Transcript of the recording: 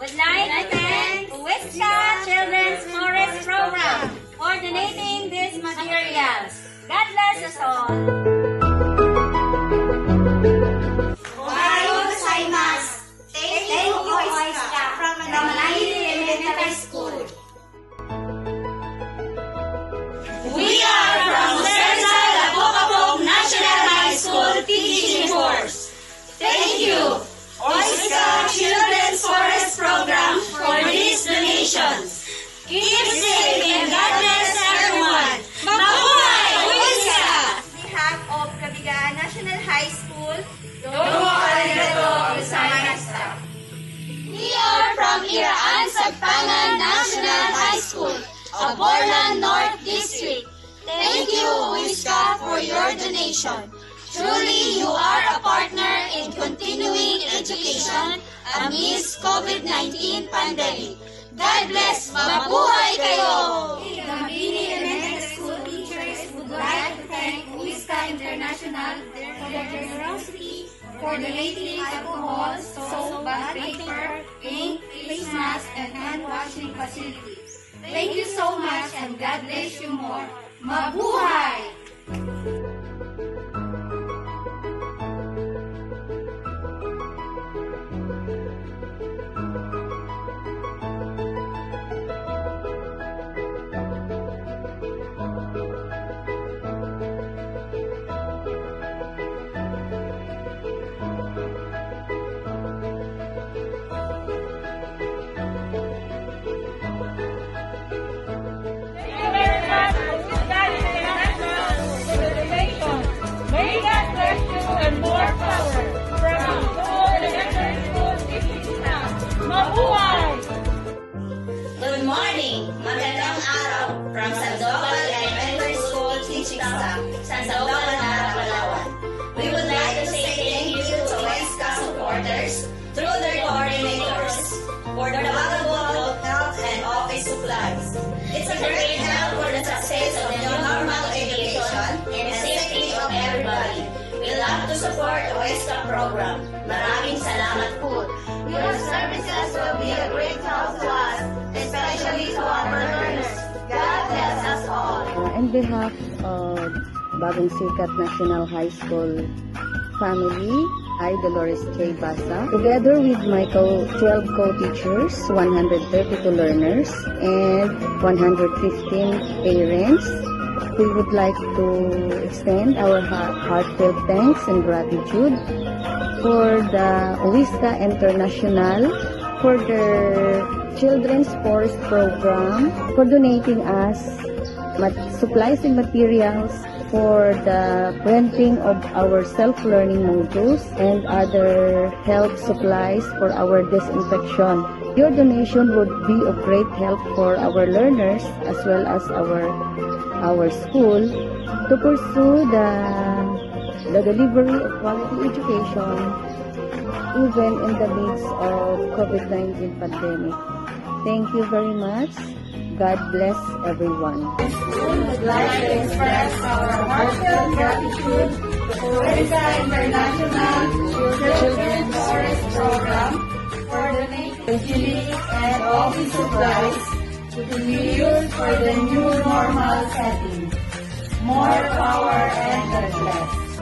would like to thank Huesca Children's Forest Program for donating these materials. God bless us all. Ohayo gozaimasu. Thank you, Huesca, from Manali Elementary School. We are from Cerza Labocabog National High School Teaching Force. Thank you, Huesca Children's Forest Program, for these donations. Keep safe and God bless everyone. Mabuhay, Huesca! On behalf of Kabigaan National High School, Domo arigato gozaimasu. We are from Iraan Sagpangan National High School of Borlan North District. Thank you, Huesca, for your donation. Truly, you are a partner in continuing education amidst COVID-19 pandemic. God bless! Mabuhay kayo! Gambini Elementary School teachers would like to thank Huesca International for their generosity for donating alcohol, soap, bond paper, ink, face mask, and hand washing facilities. Thank you so much and God bless you more. Mabuhay! Good morning! Magandang araw from Sandoval Elementary School teaching staff, Sandoval, Palawan. We would like to say thank you to Huesca supporters through their coordinators for the available health and office supplies. It's a great help for the success of the normal education and safety of everybody. We love to support the Huesca program. Maraming salamat po. Your services will be a great help to us, especially to our learners. God bless us all. On behalf of Bagong Sikat National High School family, I, Dolores K. Basa, together with my 12 co-teachers, 132 learners, and 115 parents, we would like to extend our heartfelt thanks and gratitude for the Huesca International for their Children's Forest Program for donating us supplies and materials for the printing of our self-learning modules and other health supplies for our disinfection. Your donation would be of great help for our learners as well as our school to pursue the delivery of quality education even in the midst of COVID-19 pandemic. Thank you very much. God bless everyone. We would like to express our heartfelt gratitude to Huesca International Children's Forest Program for donating chili and office supplies to be used for the new normal setting. More power and God bless.